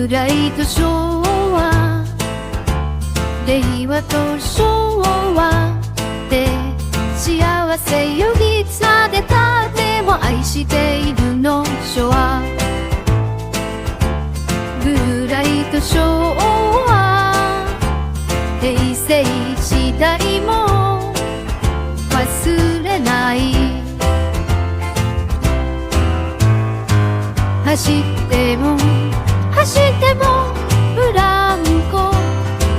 来と昭和、令和と昭和で幸せよいつまでたっても愛しているの昭和、ぐらいと昭和、平成時代も忘れない。走っても走ってもブランコ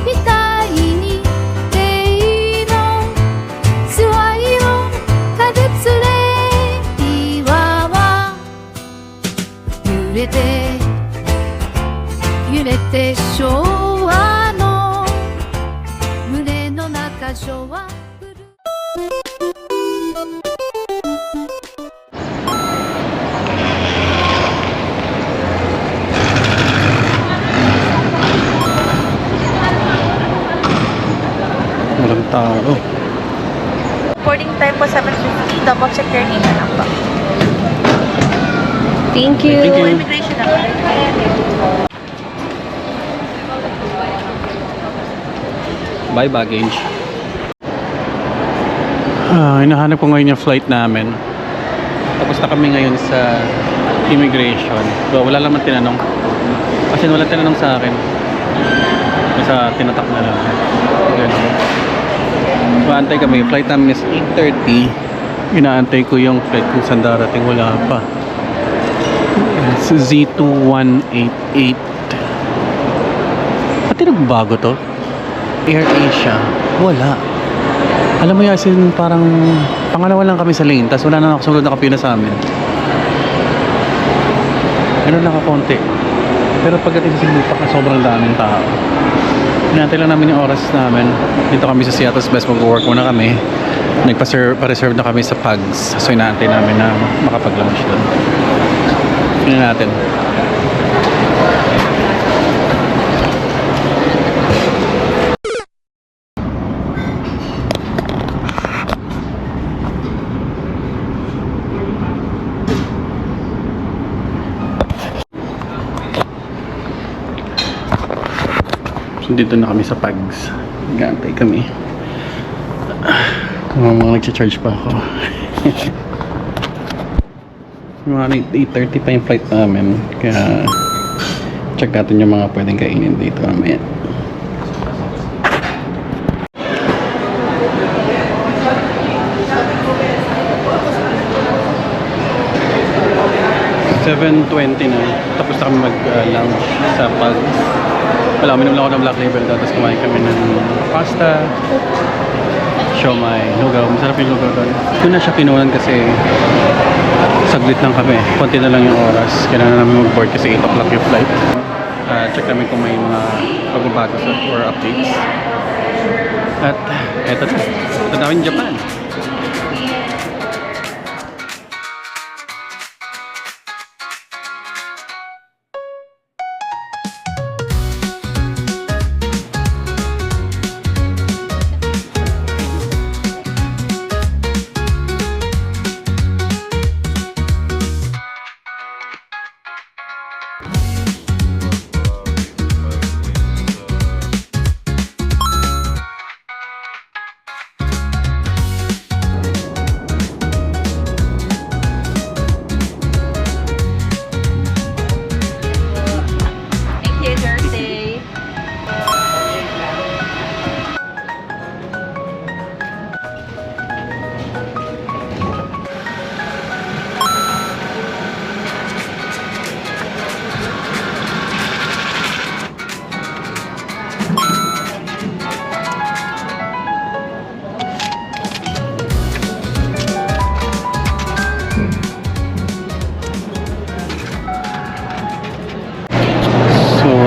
みたいにレイのスワイをかぶつれ岩は揺れて揺れて昭和の胸の中昭和walang tao. Boarding time po 7:50. Double check your name na lang po. Thank you. Thank you. Immigration na po. Bye baggage. Hinahanap ko ngayon yung flight namin. Tapos na kami ngayon sa immigration. So, wala naman tinanong. Kasi wala tinanong sa akin. Basta tinatak na lang. Ganun. Maantay kami. Flight namin is 8:30. Inaantay ko yung flight kung saan darating. Wala pa. It's Z2188. Pati nagbago to? Air Asia. Wala. Alam mo Yasin, parang pangalawa lang kami sa lane. Tapos wala na nakasunod na kapila sa amin. Ano nakakonti. Pero pagdating sa Cebu, sobrang daming tao. Hinantay lang namin yung oras namin. Dito kami sa Seattle's Best. Mag-work muna kami. Pa-reserve na kami sa Pugs. So hinantay namin na makapag-lunch doon. Tingnan natin. Dito na kami sa Pugs. Gantay kami. Mga nag-charge pa ako. Mga 8:30 pa yung flight namin. Kaya check natin yung mga pwedeng kainin dito mamaya. $7:20 na. Tapos na kami mag-lunch sa Pugs. Wala, minum lang ako ng Black Label. Tapos kumain kami ng pasta, siomai, lugaw. Masarap yung lugaw doon. Doon na siya kinunan kasi saglit lang kami. Konti na lang yung oras. Kailangan namin mag-board kasi 8 o'clock yung flight. Check namin kung may mga pagbabago or updates. At eto na. Ito na yung Japan.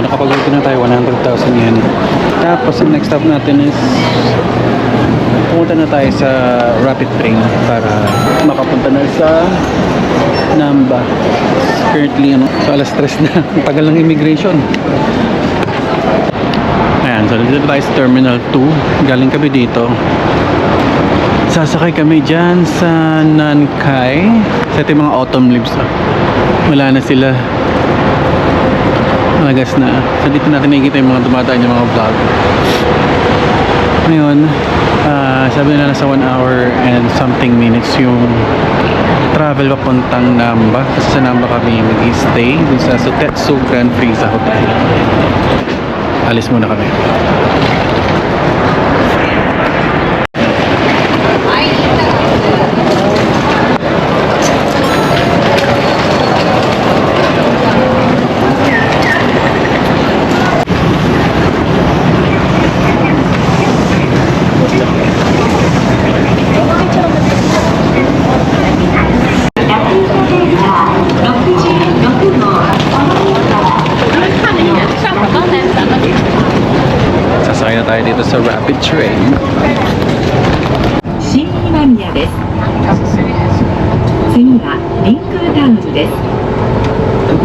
Nakapag-work na tayo 100,000 yen. Tapos ang next stop natin is pumunta na tayo sa rapid train para makapunta na sa Namba. Currently so alas 3 na. Tagal ng immigration. Ayan, so dito tayo sa Terminal 2. Galing kami dito. Sasakay kami dyan sa Nankai. Sa ating mga autumn leaves. Wala na sila. Malagas na. So dito natin nakikita yung mga dumadaan yung mga vlog. Ngayon, sabi nila nasa 1 hour and something minutes yung travel papuntang Namba. Kasi sa Namba kami mag-stay dun sa Sutetsu Grand Frieza Hotel. Alis muna kami. Sasakay na tayo dito sa Rapid Train. 新今宮です。次はリンクータウンです。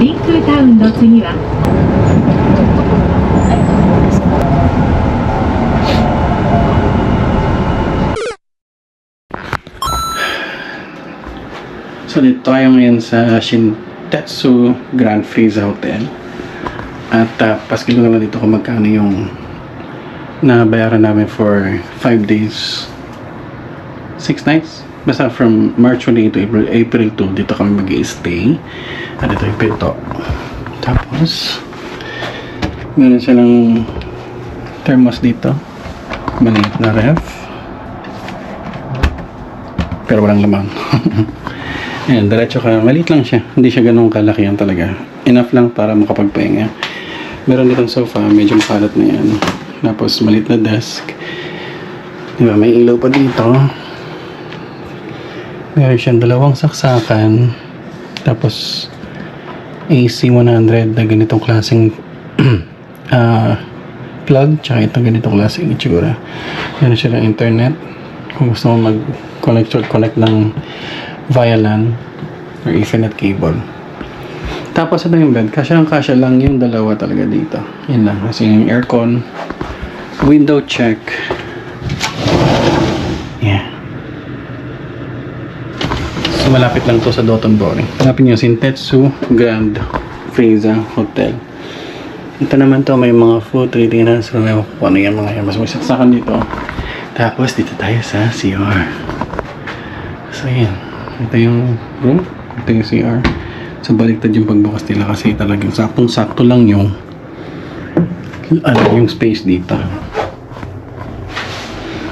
リンクータウンの次は So dito tayo ngayon sa Shintetsu Grand Frieza Hotel. At paskil ko lang dito kung magkano yung nabayaran namin for 5 days 6 nights. Basta from March 28 to April 2 dito kami mag-i-stay. At ito yung pinto. Tapos meron silang thermos dito, maliit na ref, pero walang laman. Ayan, diretso ka. Maliit lang siya. Hindi siya ganun kalaki yan talaga. Enough lang para makapagpahinga. Meron ditong sofa. Medyo makalat na yan. Tapos, maliit na desk. Diba, may ilaw pa dito. Meron siyang dalawang saksakan. Tapos, AC100 na ganitong klaseng plug. Tsaka itong ganitong klaseng itsura. Meron siya ng internet. Kung gusto mo mag-connect ng via LAN or Ethernet cable. Tapos ito yung bed. Kasya lang yung dalawa talaga dito. Yan lang. Kasi yung aircon, window check. Yeah. So malapit lang to sa Dotonbori. Hanapin nyo, Shintetsu Grand Frieza Hotel. Ito naman to, may mga food titingnan. So may kung ano yan mga yan. Mas masaksakan dito. Tapos dito tayo sa CR. So yan. Ito yung room. Ito yung CR. So baliktad yung pagbukas nila kasi talagang saktong-sakto lang yung yung space dito.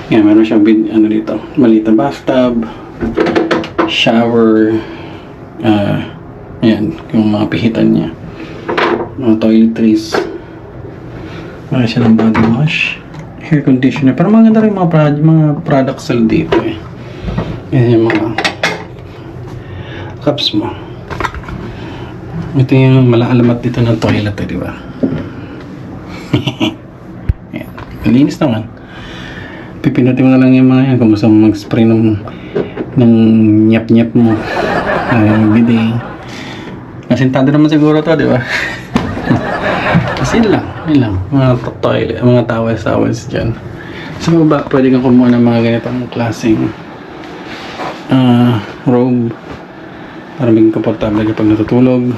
Yan, meron siyang dito. Maliit na bathtub, shower, yan, yung mga pihitan niya. Mga toiletries. Meron siya ng body wash, hair conditioner. Pero maganda rin mga products sila dito eh. Yan yung mga cups mo. Ito yung malaalamat dito ng toilet eh, di ba? Ayan. Malinis naman. Pipinutin mo na lang yung mga yan kung gusto mo mag-spray ng nyap-nyap mo. Bidet. Asintado naman siguro to, di ba? Kasi yun lang. Mga toilet, mga towels dyan. Sa baba, pwede kang kumuha ng mga ganitong klaseng robe para maging komportable kapag natutulog.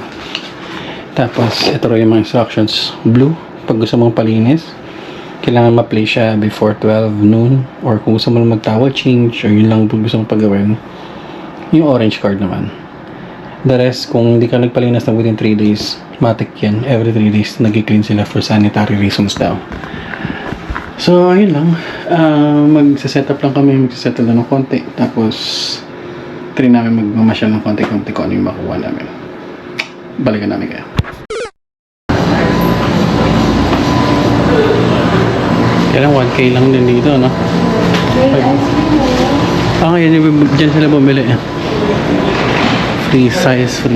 Tapos ito rin yung mga instructions. Blue, pag gusto mong palinis, kailangan ma-play siya before 12 noon, or kung gusto mo lang mag-towel change or yun lang gusto mong pagawin, yung orange card naman. The rest, kung hindi ka nagpalinis na within 3 days, matik yan. Every 3 days nag-clean sila for sanitary reasons daw. So ayun lang, mag-setup lang kami, mag-settle lang ng konti, tapos try namin magmamasyal ng konti-konti kung ano yung makuha namin. Balikan namin kayo. Kailang 1K lang din dito, no? Ngayon, dyan sila bumili. Free size. Ito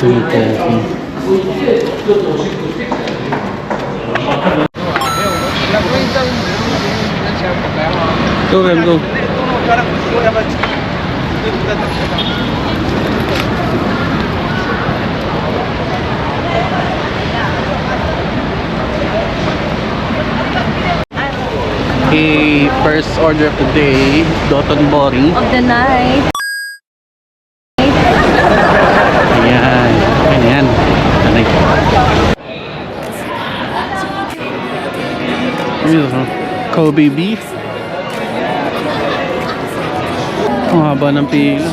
yung coffee. Go, Web, go. Okay, first order of the day, Dotonbori. Of the night. Ayan. Ayan. Tanay. Kobe beef. Ang haba ng pila.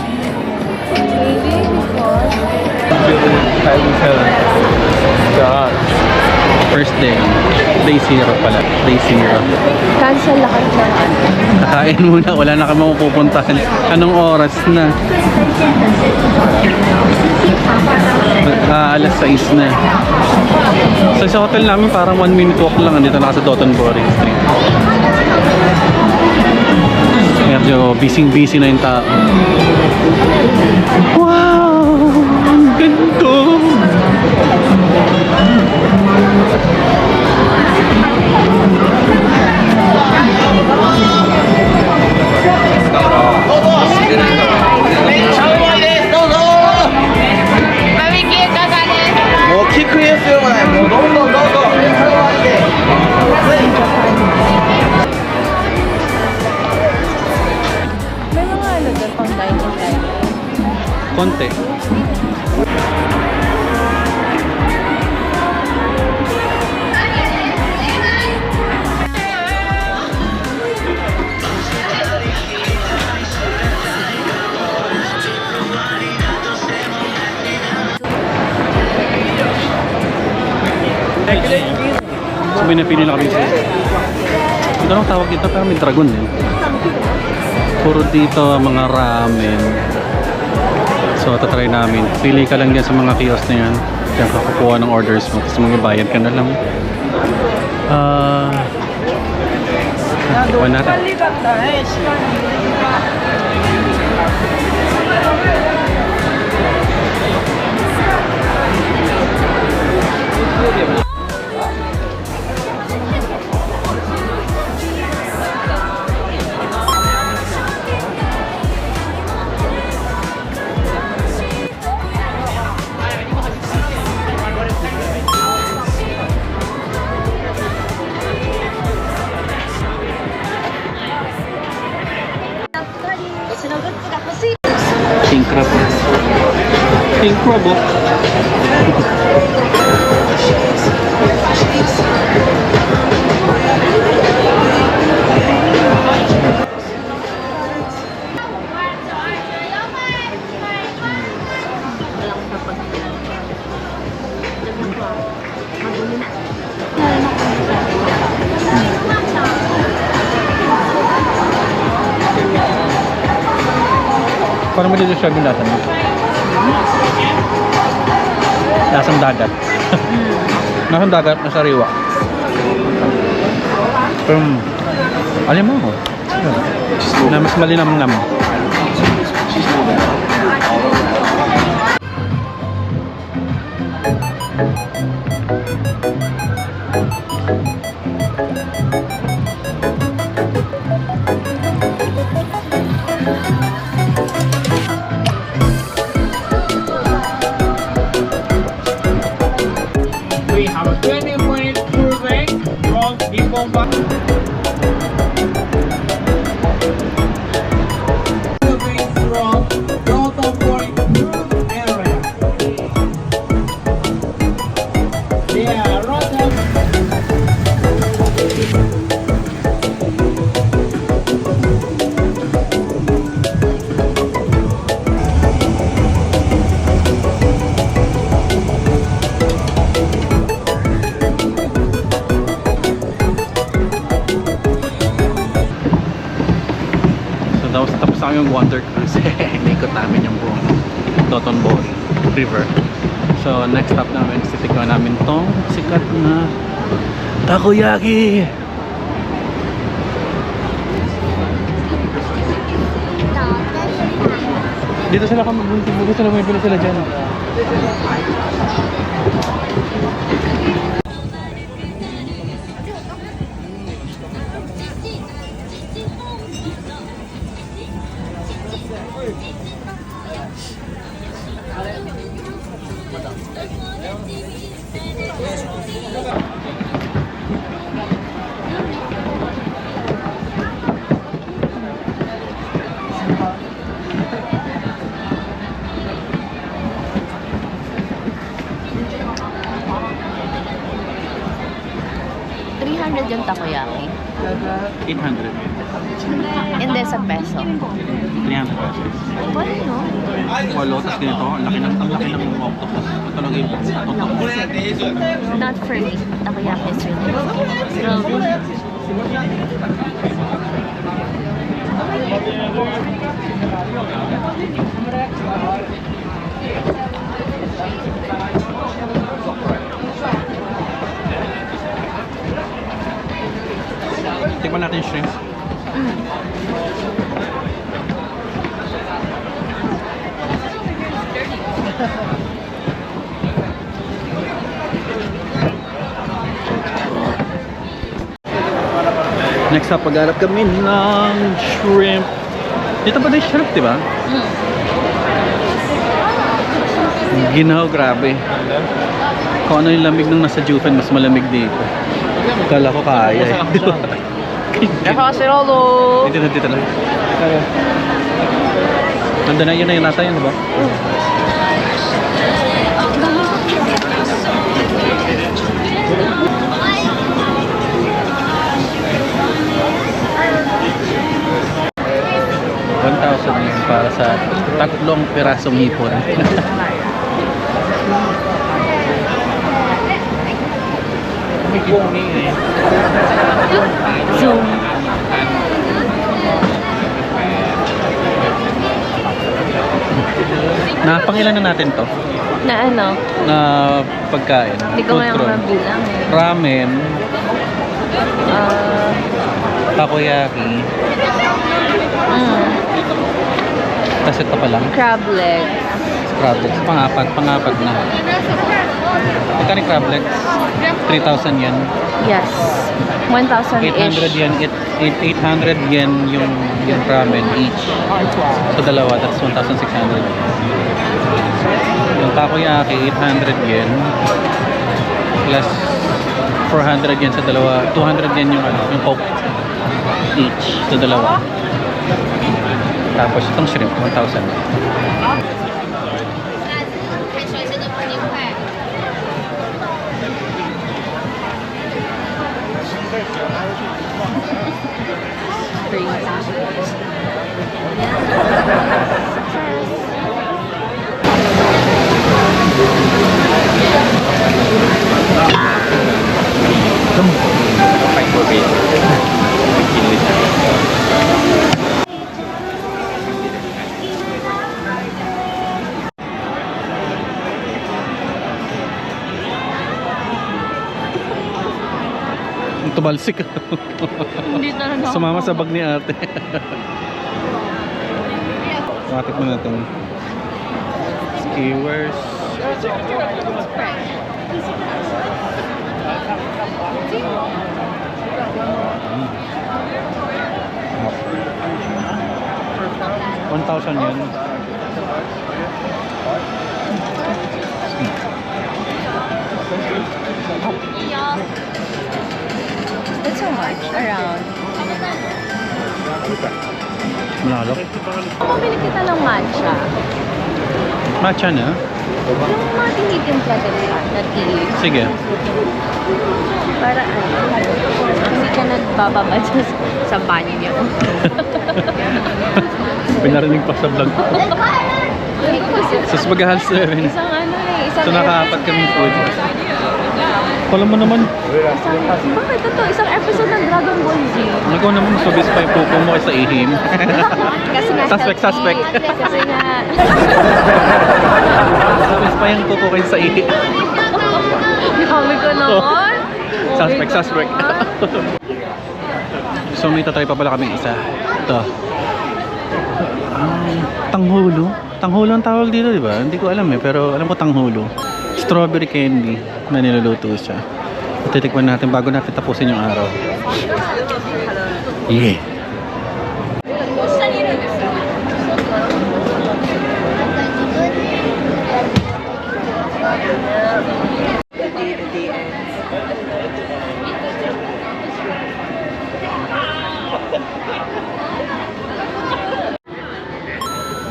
First day. Day 0 pala. Day 0. Cancel lahat naman. Kakain muna. Wala na kami mapupuntahan. Anong oras na? Alas 6 na. Sa hotel namin parang 1 minute walk lang. Andito na sa Dotonbori Street. Medyo busy na yung tao. Wow! Ang ganda! May mga ano doon pang dining time. Konti. So may napili na kami sa ito lang tawag dito pero may dragon eh. Puro dito mga ramen. So tatry namin. Pili ka lang dyan sa mga kiosk na yan. Diyan ka kukuha ng orders mo. Tapos magbabayad ka na lang. Tikwan natin. King crab. King crab oh. Parang may dito siya binasa mo. Lasang dagat. Lasang dagat na sariwa. Pero, alam mo, na mas malinam-nam. We have a 20-minute cruising from Ipomba. Moving from Dotonbori cruise area. Yeah, right now. Tapos na kami yung water cruise. Inikot namin yung buong Dotonbori River. So next stop namin, titikman namin tong sikat na takoyaki. Dito sila magbunting. Dito sila may pila sila dyan. takoyaki. 800. Hindi sa peso. 300 pesos. Wala, no? Walo, tapos ganito, ang laki ng octopus. Ito talaga yung octopus. Not for me. Takoyaki is really good. Tikman natin yung shrimp. Next up, pagharap kami ng shrimp. Dito ba yung shrimp, di ba? Ginaw, grabe. Kung ano yung lamig nung nasa Jufen, mas malamig dito. Kala ko kaya eh. Kasi Rolo! Dito lang. Nandun na yun na yung nasa yun, di ba? $1,000 para sa tatlong pirasong hipon. Zoom. Pangilan na natin to? Na ano? Na pagkain. Hindi ko Food nga crawl. mabilang eh. Ramen, Ah, takoyaki, tapos ito pa lang. crab leg. Crab legs. Pangapat na. Magkano yung crab legs? 3,000 yen. Yes. 1,000-ish. 800 yen. 800 yen yung ramen each. So dalawa, that's 1,600. Yung takoyaki, 800 yen. Plus 400 yen sa dalawa. 200 yen yung coke each sa dalawa. Tapos itong shrimp, 1,000. Tumalsik. Hindi talaga ako. Sumama sa bag ni ate. Matik mo natin. Skewers. $1,000 yen. It's so much. Around. Malalo. Pumili kita ng matcha. Matcha na. Yung mga tinitimpla din na tea. Sige. Para hindi ka nagbababad sa banyo niyo. Pinarinig pa sa vlog. Sus maghahal 7. Isang ano eh. Isang So nakaapat kaming food. Alam mo naman. Bakit ito? Isang episode ng Dragon Ball Z. Ikaw naman mas mabis pa yung pupo mo kaysa ihim. Kasi nga Suspect. Kasi nga Mabis pa yung pupo kaysa ihim. kami ko naman. Suspect. So may tatry pa pala kaming isa. Ito. Tanghulo. Tanghulo ang tawag dito, di ba? Hindi ko alam eh, pero alam ko tanghulo. Strawberry candy na niluluto siya. Titikman natin bago natin tapusin yung araw. Yeah.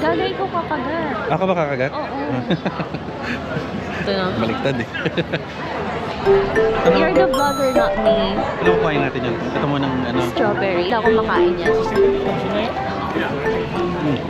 Gagay ko kakagat. Ako ba kakagat? Oo. Ito na. Baliktad eh. You're the vlogger, not me. Ano kukain natin yun? Ito mo ng ano. Strawberry. Hindi ako makain yan. Yeah.